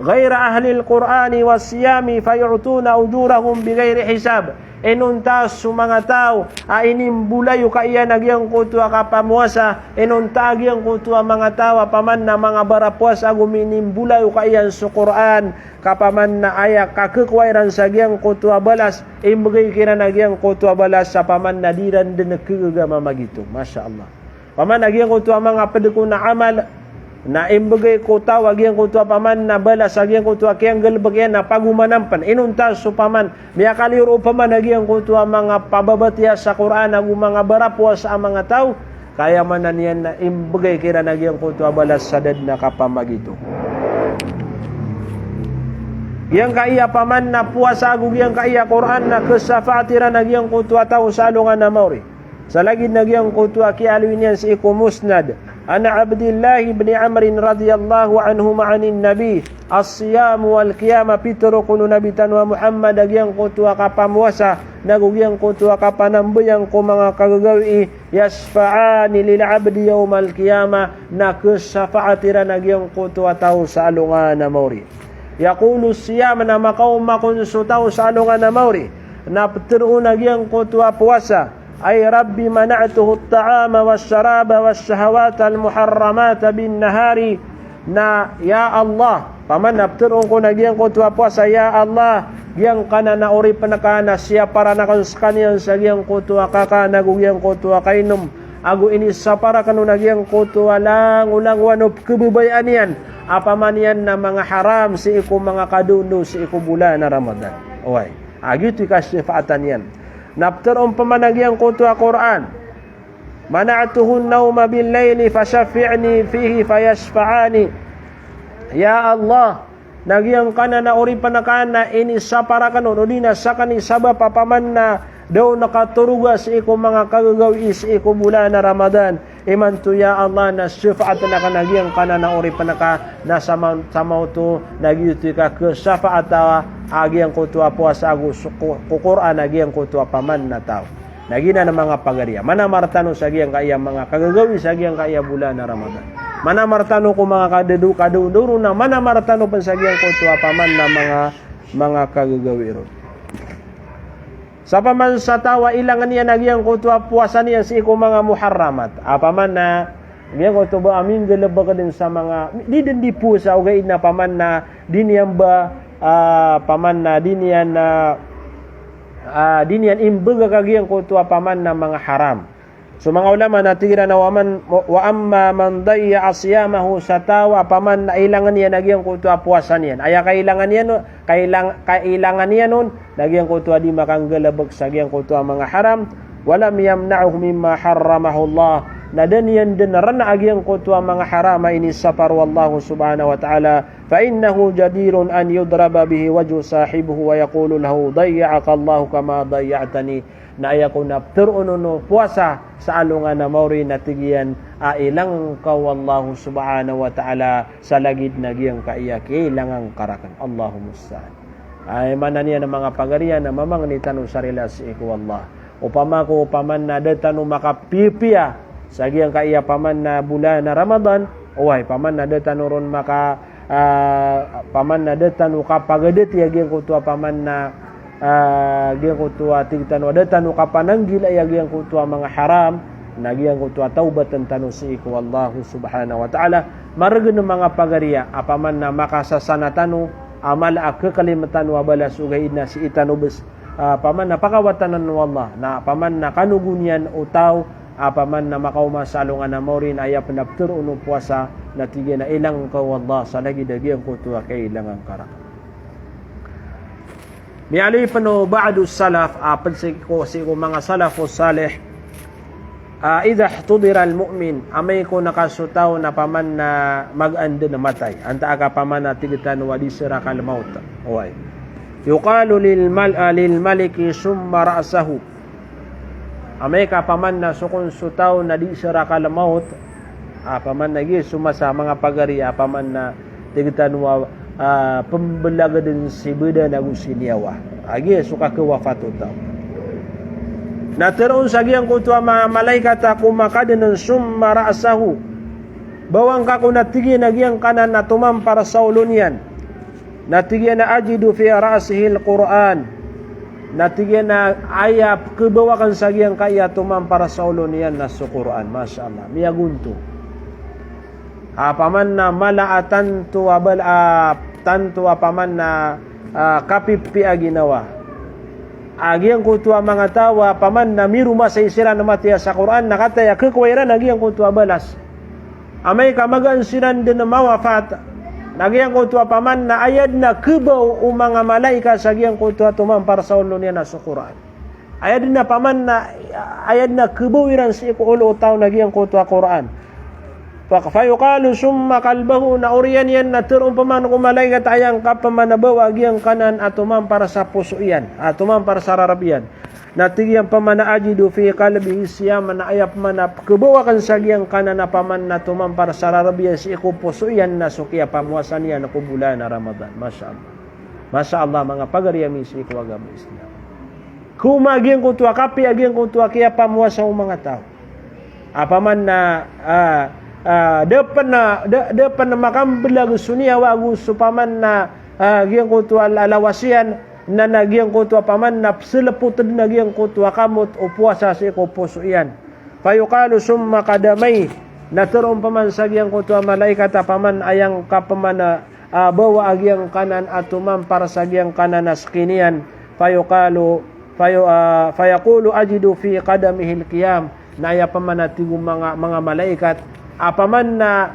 Ghaira ahli al-Qur'ani was-siyami fayu'tuna ujurahum bighairi hisab. Enuntas mga tao inimbulayo kaiya nagyang kutua kapamuasa enuntag yang kutua mga tao paman na mga barapuas aguminimbulayo kaiyan sa Quran kapaman na aya kakekwairan sa gyang kutua balas imbagay kina nagyang kutua balas sa paman na diran din nakagama magito. Masya Allah. Paman nagyang kutua mga pedeko na amal na imbagay ko tawag yang kutua paman na balas agyang kutua kayang galbag yan na pagumanampan inuntas so paman miyakaliuro paman agyang kutua mga pababatya sa Quran agu mga barapwa sa mga tao kaya man niyan na imbagay kira nagyang kutua balas sa dad na kapamagito. Yang kaya paman na puasa agu yang kaya Quran na kesafaatira nagyang kutua tau salungan na mauri. Sa lagid nagyang kutua ki alwin yan si iku musnad. Ana Abdullah ibn Amr radhiyallahu anhu ma'anin nabi as-siyam wal qiyam pitro kuno nabi tanwa Muhammad nagyang kutua kapamuasa nagugyang kutua kapanambuyang ko mga kagagawi yasfa'ani lil abdi yawmal qiyamah na kesafaatira nagyang kutua tau salungan na mauri. Yaqulu siyam na makauma kunsutaw sa alungan na mauri na ptiru nagyang kutua puasa ay Rabbi mana'tuhu at-ta'ama was-sharaba was-shahawata al-muharramata bin-nahari na ya Allah paman na ptiru ko nagyang kutua puasa ya Allah yang kana na uri panakana siya para na kanskaniyan sa gyang kutua kaka nagugyang kutua kainum agu ini sapara kanu nagyang kutua lang ulang wanop kebubayan yan apaman yan na mga haram si iku mga kadundo si iku bulan na Ramadan. Oy, agito kasifatan yan. Naptaron pamanagyang kutua Quran. Mana'tuhu an-nawma bil-layli fashaffi'ni fihi fayashfa'ani. Ya Allah, nagyang kana na uri panakana ini sapara kanon udina sakani sabab papaman na daw nakaturuga sa iku mga kagagawi sa iku bulan na Ramadan. Iman tu ya Allah na syafaat na kanagyang kana na uri panaka na samaw to nagyuti ka ke syafaat agyang kutua puasa agu Quran agyang kutua paman na tao. Nagina na mga pagariya. Mana martano sa agyang kaya mga kagagawi sa agyang kaya bulan na Ramadan. Mana martano ko mga kaduduro na mana martano pan sa agyang kutua paman na mga kagagawi ron. Sa paman sa tawa ilangan niya nagyang kutua puasa niya si iku mga muharramat. Apaman na ngayon ko to ba amin galaba ka din sa mga di din di pusa o gaid na paman na diniyan ba paman na diniyan imbaga kagyang kutua paman na mga haram. So mga ulama natira na wa amma man dayya asyamahu sa tawa paman na ilangan niya nagyang kutua puasa niyan. Aya kailangan niya nun nagyang kutua di makanggalabag sa nagyang kutua mga haram walam yamna'uhu mimma harramahu Allah. Nadaniyan din ran agyang kutua mga haram ini sapar wallahu subhanahu wa ta'ala fa innahu jadirun an yudraba bihi wajhu sahibihi wa yaqulu lahu dayya'aka Allah kama dayya'tani. Na aya ko napturuno puasa sa alungan na mauri natigiyan ilang ka wallahu subhanahu wa ta'ala sa lagid nagyang kaiya kailangang karakan Allahumma sa'an ay manan niya ng mga pagarian na mamangnitan o sarila si iku Allah upama ko paman na datano makapipiya sa giyang kaiya paman na bulan na Ramadan uway paman na datano ron paman na datano kapagadet yagiyang kutua paman na giyang kutua tigtan wadatan kapananggil ay giyang kutua mga haram na giyang kutua taubatan tanu si iku Allah subhanahu wa ta'ala marag ng mga pagariya apaman na makasasana tanu amal akakalimatan wa balas ugay na si itanubes paman na pakawatanan wa Allah na paman na kanugunyan utaw apaman na makaumasalungan na morin ay panaptur uno puasa na tigyan na ilang ka Allah sa lagi giyang kutua kailangan karak Miali pano ba'du salaf si mga salafus salih idha ihtudira al-mu'min amay ko nakasutaw na paman na mag-anda na matay anta aka paman na tigitan wa disira kal maut oy yuqalu lil maliki summa ra'sahu amay ka paman na sukun sutaw na disira kal maut paman na gi sumasa mga pagari paman na tigitan wa pembelaga din si beda nagu siniawa agi suka kewafatu tau na terun sagiang kutua malaikat aku makadenen summa ra'sahu bawang kaku natigi nagiang kanan na tumampar saulunian natigi na ajidu fi ra'sihi alquran natigi na ayap kebawakan sagiang kaya tumampar saulunian na su Quran masyaallah miaguntu paman na malaatan tu abal tantu paman na kapipi aginawa agyang kutua mga tawa paman na miruma sa isira na matiya sa Quran nakataya kekwairan agyang kutua balas amay kamagan sinan din na mawafat nagyang kutua paman na ayad na kebaw o mga malaika sa agyang kutua tumampar sa ulo niya na sa Quran ayad na paman na ayad na kebaw iran si ikuulo utaw nagyang kutua Quran Fayuqalu summa kalbahu na uriyan yan na turun paman kung malaikat ayang kapamanabawa agiyang kanan atuman para sa puso iyan, atuman para sa rarabiyan. Natigyan pamana ajidu fi qalbihi siyama na ayap manap kebawakan sa agiyang kanan na paman na tuman para sa rarabiyan si iku puso iyan na sukiya pamuasan niya na kubulan na Ramadan. Masya Allah. Masya Allah mga pagariyami si iku agama Islam. Kuma agiyang kutua kapi agiyang kutua kaya pamuasa ang mga tao. Apaman na depan na makambelag sunia wa agus supaman na giyang kutua alawasian na nagyang kutua paman na seleputad na giyang kutua kamot o puasa sa iko puso iyan. Fayuqalu summa kadamay na turun paman sa giyang kutua malaikat paman ayang kapaman na bawa agiyang kanan atuman para sa giyang kanan na skinian. Fayaqulu ajidu fi qadamihil qiyam na aya paman na tigong mga malaikat apaman na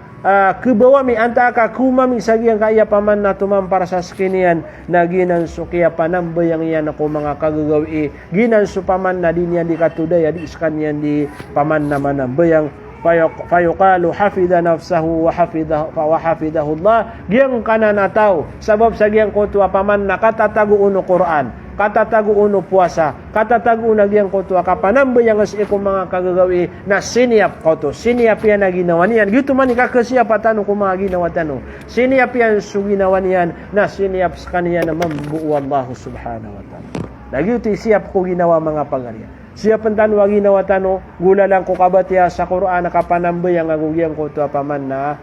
kebawami anta ka kumami sagiang kaya paman na tumam para sa skinian na ginanso kaya panambayang yan ako mga kagagawi ginanso paman na din yan di katudaya di iskan yan di paman na manambayang fayuqalu hafidha nafsahu wa hafidahu Allah giyang kananataw sabab sa giyang kutwa paman na katatago uno Quran katatago uno puasa katatago na giyang kutwa kapanambayang as ikong mga kagagawi na siniyap ko to siniyap yan na ginawa niyan gito man ikakasiyapatan kung mga ginawa tano siniyap yan so ginawa niyan na siniyap sa kaniya na mambuo Allah subhanahu wa ta'ala nagyuti siyap ko ginawa mga pagariya siya pantan wa ginawa tano gula lang ko kabatiya sa Quran na kapanambayang agugiyang ko to paman na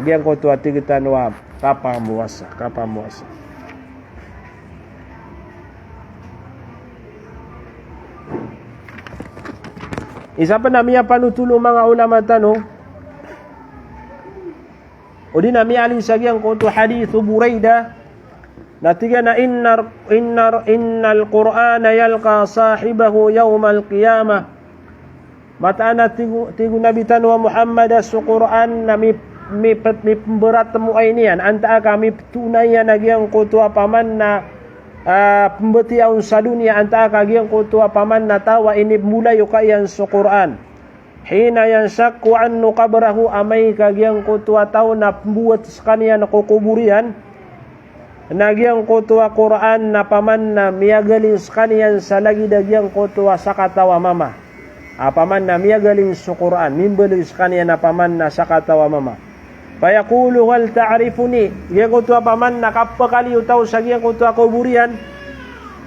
giyang ko to tigitan wa kapamuasa isa pa namin panutulong mga ulama tanong o di namin alin sa giyang kunto hadithu Buraidah natiga na innal Qur'ana yalqa sahibahu yawmal qiyamah matana tigu Nabi tanwa Muhammad sa Qur'an na mi pemberat temu ay niyan anta kami tunay na giyang kunto paman na pembetiaun sa dunia anta kagiyang kutua paman na tawa ini mulay kayan sa Quran hina yan sakku annu qabrahu amay kagiyang kutua tao na pembuat sa kanya na kukuburian nagyang kutua Quran na paman na miyagalin sa kanya sa lagi dagyang kutua sa katawa mama paman na miyagalin sa Quran mimbali sa kanya na paman na sa katawa mama fayaqulu hal ta'rifuni giyang kutua paman na kapakaliw tao sa giyang kutua kuburian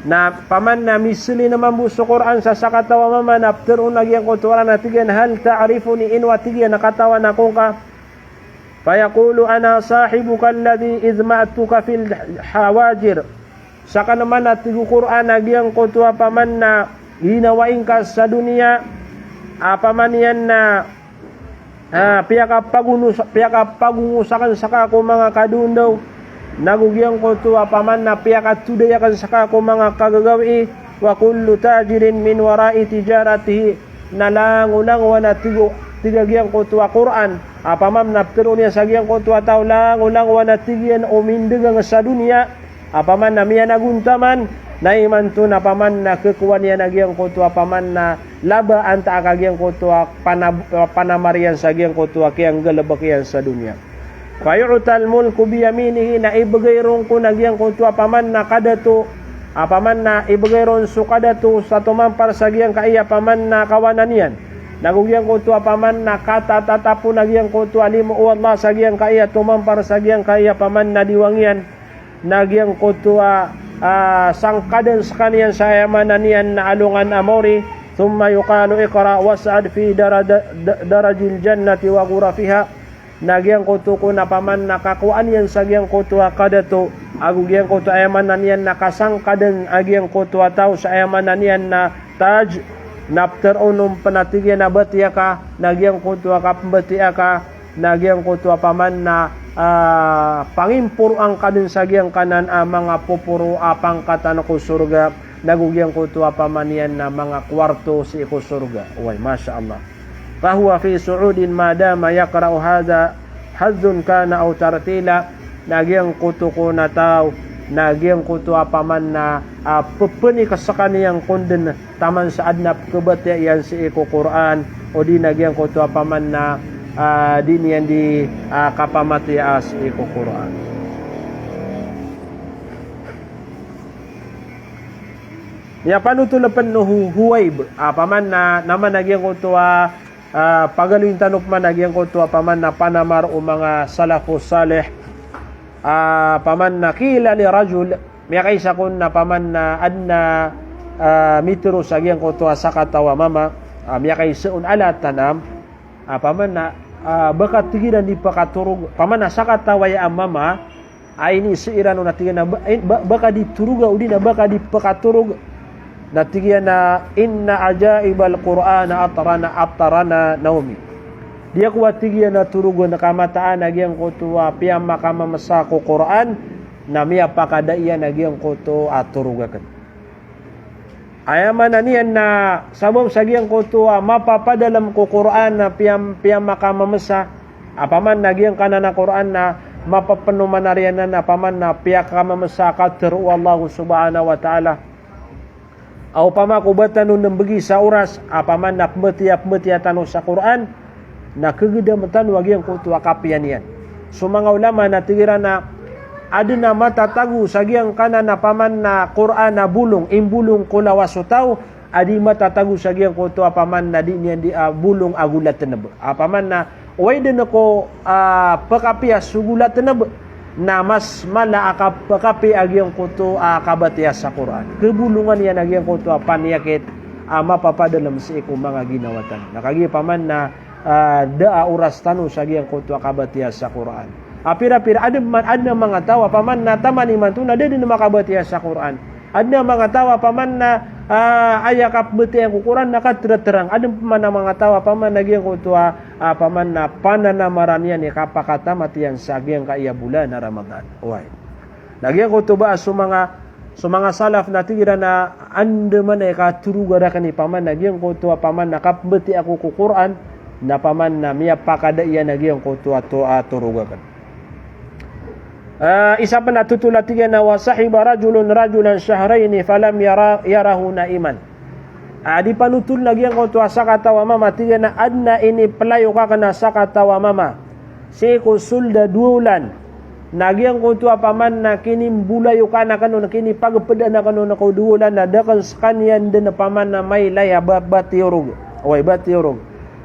na paman na misli naman bu sa Quran sa sakatawa mama na pterun na giyang kutua na tigyan hal ta'rifuni inwa tigyan nakatawa na kung ka fayaqulu ana sahibuka alladhi izma'tuka fil hawajir saka naman na tigu Quran na giyang kutua paman na ginawain ka sa dunia paman yan na piyaka pagungusakan saka ko mga kadundaw nagugyang ko tuwa paman na piyaka tudayakan saka ko mga kagagawi wa kullu tajirin min wara'i tijaratihi nalangulang wana tigagyang ko tuwa Quran paman na pero niya sagyang ko tuwa tao langulang wana tigyan umindigang sa dunia paman na miya naguntaman naiman to na paman na kekuan niya nagyang kutua paman na laba anta akagyang kutua panamarian sa gyang kutua kayang galabak yan sa dunya fayu'tal mulku biyaminihi na ibagayron ko nagyang kutua paman na kadato paman na ibagayron su kadato sa tumampar sa gyang kaiya paman na kawanan yan nagugyang kutua paman na katatatapo nagyang kutua limo Allah sa gyang kaiya tumampar sa gyang kaiya paman na diwangyan nagyang kutua sangkadan sa kaniyan sa ayamanan niyan na alungan amori thumma yuqalu iqra was'ad fi darajil jannati wa ghurafiha nagyang kuto ko na paman nakakuan yan sa gyang kuto kadato agugyang kuto ayamanan niyan nakasangkadan agyang kuto tao sa ayamanan niyan na taj napter unum panatigyan na batiya ka nagyang kuto ka pambatiya ka nagyang kuto paman na pangimpuro ang kadun sa giyang kanan mga pupuro apang katan ko surga nagugyang ko tuwa pamanian na mga kwarto si ko surga way masya Allah fahuwa fi su'udin madama yaqra'u hadha hadzun kana aw tartila nagyang kuto ko na tao nagyang kuto paman na pupuni ka sa kaniyang kunden taman sa adnap kabati yan si ko Quran o di nagyang kuto paman na din yan di kapamatias iko Quran. Ya panutulapan no huwayb paman na naman nagyang ko to pagaluin tanok man nagyang ko to paman na panamar o mga salafus salih paman na kila li rajul may kaysa kun na paman na adna mitro sa gyang ko to sa katawa mama may kaysa un ala tanam paman na baka tigilan di pakaturog paman na sa katawa ya mama ay ni seirano na tigilan baka dituruga udi na baka di pakaturog natigian na inna ajaibal Qur'ana atarana naumi dia kuat tigian na turugo na kamataan nagyang kutua piyam makamamasa ko Qur'an na miya pakadaian nagyang kuto turugakan ayaman na niyan na sabab sagyang kutua mapapadalam ko Qur'an na piyam makamamasa apaman nagyang kanana Qur'an na mapapanumanarian na apaman na piyam makamamasa katiru Allah subhanahu wa ta'ala aw pamakubatan nun bagi sa oras apaman nakmetiap tanong sa Quran na kagedamatan wagi ang kutua kapian yan. So mga ulama na tigira na ada na matatagu sa giyang kanan na paman na Quran na bulong imbulong kulawasutaw adi matatagu sa giyang kutua paman na di niyan di bulong agulat teneb apaman na way din ako pakapias sugulat teneb na mas mala pakapi agyang kuto kabatias sa Quran. Kebulungan yan agyang kuto paniyakit mapapadalam sa iko mga ginawatan. Nakagi paman na daa oras tanu sa agyang kuto kabatias sa Quran. Pira-pira ada mga tawa paman na taman iman tu na din makabatias sa Quran. Ada mga tawa paman na ayakap beti ang Quran nakatterang. Ada paman na mga tawa paman nagyang kuto paman na pananamaran yan kapakata matiyan sa agyang kaya bulan na Ramadan. Uy. Nagyang kuto ba sa mga salaf na tigira na anda man ay katuruga ni paman nagyang kuto paman nakapbeti ako ku Quran na paman na miya pakadaian nagyang kuto turugakan. Isa pa natutulatigan na wasahiba rajulan syahraini falam yarahu naiman. Di panutul lagi yang kau sa katawa mama tiga na adna ini pelayo ka kana sa katawa mama. Si ko sulda 2 bulan. Nagyang kau paman na kini bulayo ka na kanon kini pagpeda na kanon ko 2 bulan na dakan kanyan din na paman na may laya batiurog. Oy batiurog.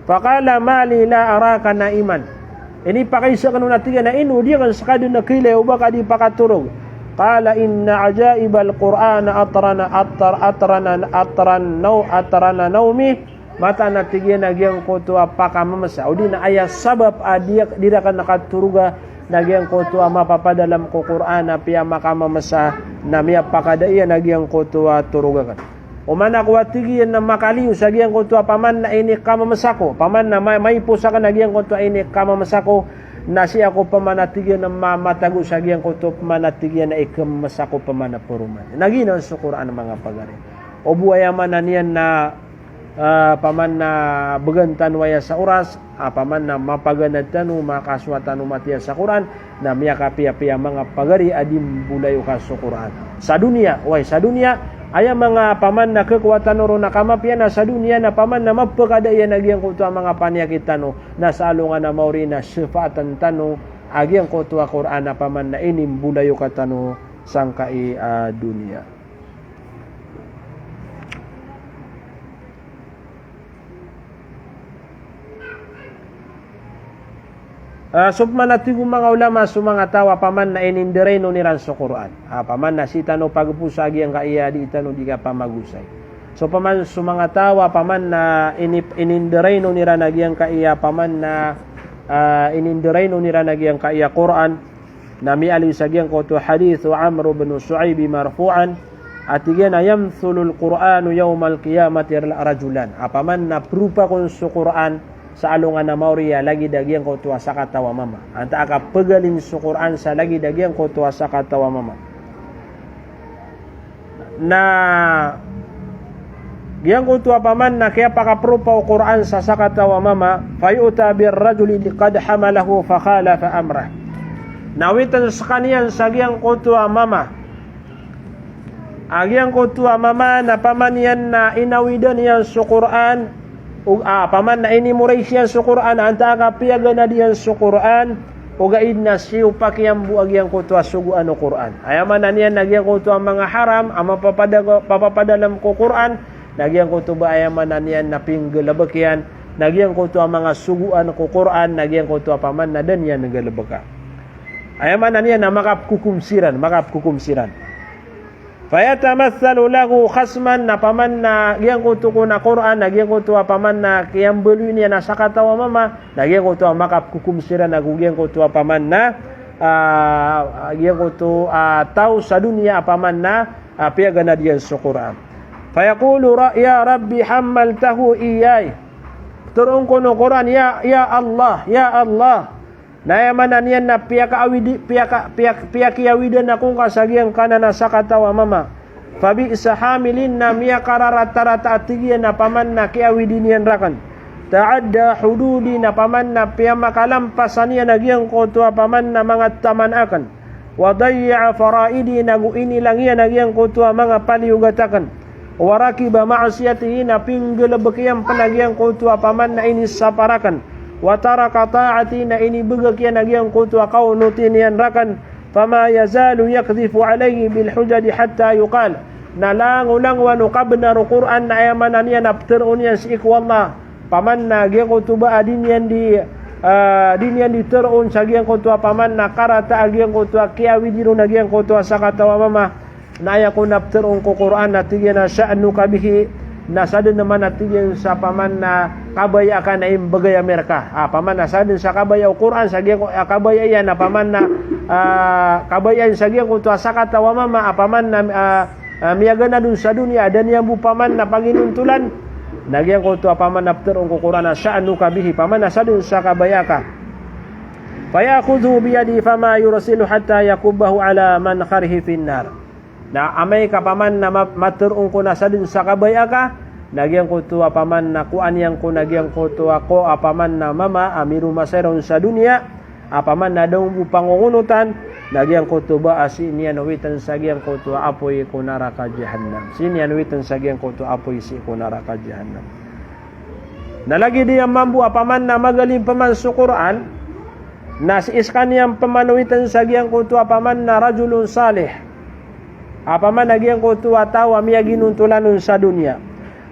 Faqala mali la araka naiman. Ini pakai kanon tiga na inu dia kan sakado na kilay o baka di pakaturog. Qala inna ajaibal Qur'ana atarana naumi mata na tigyan nagyang kuto pakamamasa o di na aya sabab dia dirakan nakaturuga nagyang kuto mapapadalam ko Qur'an pia makamamasa na miya pakadaian nagyang kuto turugakan o man ako tigyan na makaliw sa nagyang kuto paman na ini kamamasako paman na may pusa ka nagyang kuto ini kamamasako na siya ko pamanatigyan ng mamatago sa giyang kuto pamanatigyan na ikamasako pamanapuruman. Naginaw sa Quran ng mga pagari. O buwayaman na niyan na paman na bagantan waya sa oras, paman na mapaganad tanu, makaswatan matiya sa Quran, na miya kapia-pia mga pagari adim bulayo ka sa Quran. Sa dunia, aya mga paman na kekuatan oro na kamapian na sa dunia na paman na mapagadayan nagyang kuto mga panyakit tano na sa alungan na mauri na syafatan tano agyang kuto Quran na paman na inim bulayo ka tano sangkai dunia. Submanatigo mga ulama sa mga tawa paman na inindireno ni ran sa Quran. Paman na si tano pagpusagi ang kaiya di tano di ka pamagusay. So paman sa mga tawa paman na inindireno ni ran nagyang kaiya paman na inindireno ni ran nagyang kaiya Quran na mi ali sagyang ko to hadith Amr ibn Shu'aib marfu'an atigen yamthulul Qur'anu yawmal qiyamati rajulan. Paman na prupa kon sa Quran sa alungan na mauriya lagi dagyang ko tuwa sa katawa mama. Anta aka pegalin sa Quran sa lagi dagyang ko tuwa sa katawa mama. Na gyang ko tuwa paman na kaya pakaprupa o Quran sa katawa mama fayuta bir rajuli qad hamalahu fa khalafa amrah. Nawitan sa kaniyan sa gyang ko tuwa mama. Agyang ko tuwa mama na paman yan na inawidan yan sa Quran paman na ini Malaysia sa Quran anta ka piyaga na diyan sa Quran ugaid na siyo pakiyang buagyang kutwa suguan o Quran. Ayaman na niyan nagyang kutwa mga haram ama papapadalam ko Quran nagyang kutwa ayaman na niyan na pinggalabakian nagyang kutwa mga suguan ko Quran nagyang kutwa paman na dan yan nagalabaka. Ayaman na niyan na makapkukumsiran. Fayatamathalu lahu khasman na paman na giyang kutu ko na Quran nagyang kutu paman na kiyang belu niya na sakatawa mama nagyang kutu makapkukumsira na giyang kutu paman na giyang kutu tau sa dunia paman na piyaga na diyan sa Quran. Fayaqulu ya rabbi hammaltahu iyay turun ko no Quran ya Allah Nayamanan yan na piyakiyawidan na kung kasagiang kana na sakatawa mama. Fabi isa hamilin na miya kararatarata atigian na paman na kiyawidin yan rakan. Ta'adda hududi na paman na piyamakallampasan yan nagyang kotwa paman na mga tamanakan. Wadayya faraidi na guini lang yan nagyang kotwa mga paliugatakan. Warakiba ma'asiyatihi na pinggalabakiyan panagyang kotwa paman na inisaparakan. Wataraka ta'ati na inibugak yan nagyang kutwa kaunutin yan rakan fama yazalu yakdhifu alayhi bil hujadi hatta yuqal nalangulang wa nuqabna Quran na ayamanan yan apterun yan si ikwallah paman na gyang kutuba din yan di terun sa gyang kutwa paman na karata gyang kutwa kiawidiru na gyang kutwa sakatawa mama na ayakun apterun ko Quran na tigyan na sya'nu kabihi nasadin naman natin sa paman na kabaya ka na imbagay Amerika. Paman nasadin sa kabaya o Quran sa kabaya yan na paman na kabaya sa giyang kutwa sa katawa mama paman na miyaga na dun sa dunia dan yang bu paman na panginuntulan nagyang kutwa paman na pterong ko Quran na sya'nu kabihi paman nasadin sa kabaya ka. Fayakhudhu biyadi fama yursilu hatta yakubahu ala man kharihi finnar. Na amay ka paman na maturong ko na sa din sa kabaya ka nagyang ko tuwa paman na kuan yang ko nagyang ko tuwa ko apaman na mama amiru maseron sa dunia apaman na daw pangungunutan nagyang ko tuwa asinian witan sa gyang ko tuwa apoy ko naraka jahannam sinian witan sa gyang ko tuwa apoy si ko naraka jahannam. Nalagi diyang mambu apaman na magaling paman sa Quran na si iskaniyang pamanuwitan sa gyang ko tuwa paman na rajulun salih apaman nagyang kutuwa tawa miya ginuntulanun sa dunia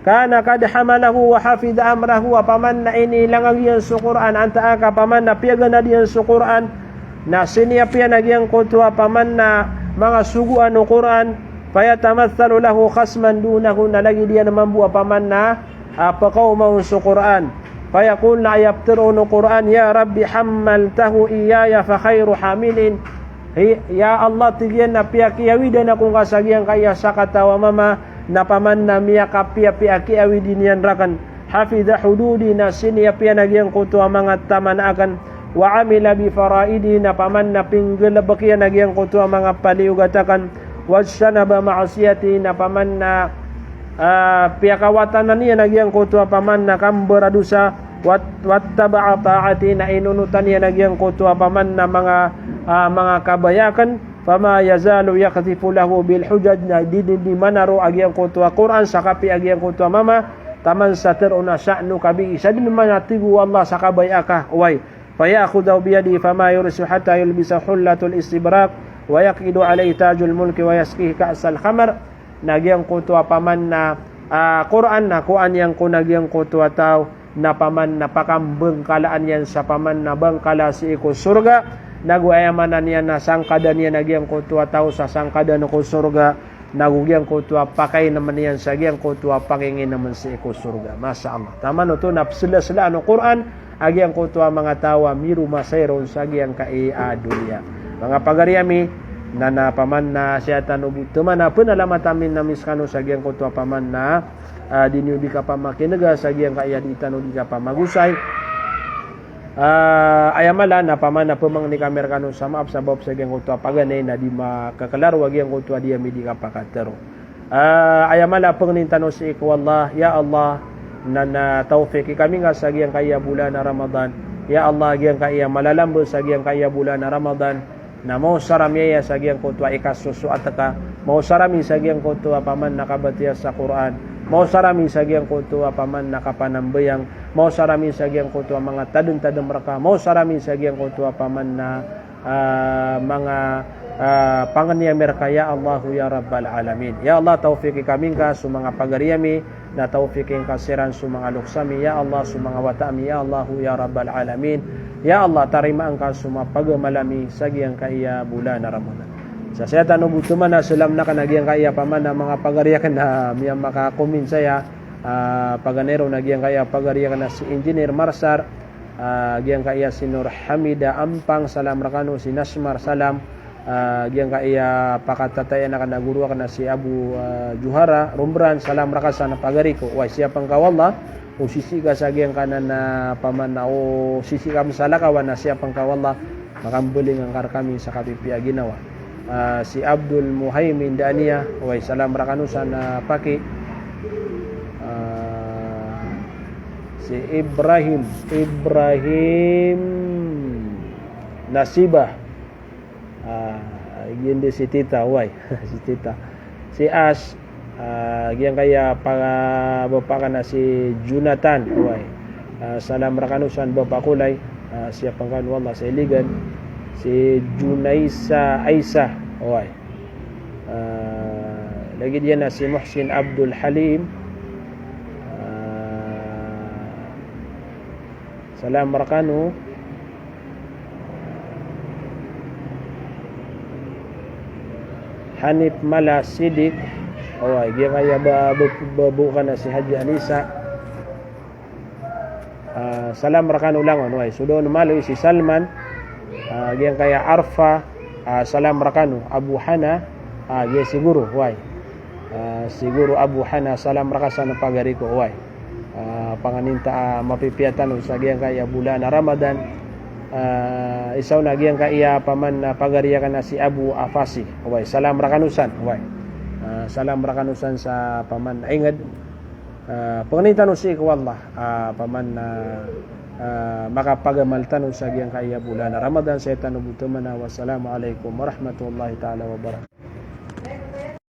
kana kad hamalahu wa hafidha amrahu apaman na inilang agyan sa Quran anta ka paman na piyaga na diyan sa Quran na siniya piya nagyang kutuwa paman na mga suguan ng Quran fayatamathalu lahu khasman dunahu nalagi diyan naman buwa paman na paqawmahu sa Quran fayaqul na ayabtiru ng Quran ya rabbi hammaltahu iyaya fa khairu hamilin. Ya Allah tigyan na piyakiyawidan akong kasagiang kaya sa katawa mama na paman na miya kapiyakiawidin yan rakan hafidha hududi na siniya piyanagyan kutuwa mga tamanakan wa amila bi faraidi na paman na pinggalabakiyan nagyang kutuwa mga paliugatakan wajsanaba ma'asiyati na paman na piyakawatan na niya nagyang kutuwa paman na kamberadusa wattaba'a ta'ati na inunutan niya nagyang kutuwa paman na mga kabayakan fama yazalu yakdhifu lahu bil hujaj na di manaro agyang kutwa Quran sa kapi agyang kutwa mama taman sa teruna sya'nu kabi isa din manatigu Allah sa kabayaka way fayakhudhu bi yadi fama yursu hatta yulbisa hullatul istibrak wa yaqidu alayhi tajul mulki wa yasqihi ka'sal khamar nagyang kutwa paman na Quran na kuan yang kunagyang kutwa taw na paman na pakambengkalaan yan sa paman na bangkala si iko surga naguayamanan niya na sangkada niya nagyang kutwa tao sa sangkada ko surga nagugyang kutwa pakay naman niyan sa gyang kutwa pakingin naman sa iko surga. Masya Allah tama no to napsila ano Quran agyang kutwa mga tawa miru masayron sa gyang dunia mga pagariami na napaman na siya tanubi tuman na panalamatamin na miskano sa gyang kutwa paman na dinyo di ka pa makinaga sa gyang di tanong di ka pa magusay ayamala na paman na pamang ni kamerkano sa maap sa bab sa gyang kutwa paganay na di makakalaro gyang kutwa di mi di ka pakatero ayamala pangintano si ikwallah ya Allah na tawfiki kami nga sa gyang kaya bulan na Ramadan ya Allah gyang kaya malalambo sa gyang kaya bulan na Ramadan na mau saramiya sa gyang kutwa ikasusu ataka mau sarami sa gyang kutwa paman nakabatiya sa Quran Mau sarami sagiang kutu paman nakapanambayang, mau sarami sagiang kutu mga tadun-tadun mereka, mau sarami sagiang kutu paman na mga panganiya mereka ya Allah ya Rabbal Alamin. Ya Allah taufiki kami ka sa mga pagariyami na taufikin kasiran sa mga luksami ya Allah sa mga watami ya Allah ya Rabbal Alamin. Ya Allah tarimaan ka sa mga pagamalami sagiang kaya bulan na Ramadan. Sa saya tanong butuman na sulam na kanagiyang kaya paman na mga pagariyakan na miyang makakumin saya paganero nagyang kaya pagariyakan na si Engineer Marsar giyang kaya si Nur Hamida Ampang salam rakano si Nasmar salam giyang kaya pakatataya na kanaguru na si Abu Juhara Rumbran salam rakasa na pagariko way siya pang kawalla o sisi ka sa giyang kanan na paman na o sisi ka masalakawan na siya pang kawalla makambuling ang kami sa kapipia ginawa. Si Abdul Muhaimin Dania way salam rakanusan na paki si Ibrahim Nasibah yun si Tita way si Tita si Ash yang kaya bapak na si Jonathan way salam rakanusan bapak kulay siapa kan wallah sa iligan si Junaisa Aisa way lagi dia na si Muhsin Abdul Halim salam rakanu Hanif Mala Sidik way dia kaya babukan na si Haji Anisa salam rakanu langon way sudo malo si Salman yang kaya Arfa salam rakanu Abu Hana dia siguro way siguro Abu Hana salam rakasa na pagariko way panganinta mapipiatan sa giyang kaya bulan na Ramadan isaw na giyang kaya paman na pagariyakan na si Abu Afasi way salam rakanusan way salam rakanusan sa paman ingad panganinta no si wallah paman na makapagamaltan sa giyang kaya bulan na Ramadan sa tanong butuman na wassalamu alaikum warahmatullahi ta'ala wabarakatuh.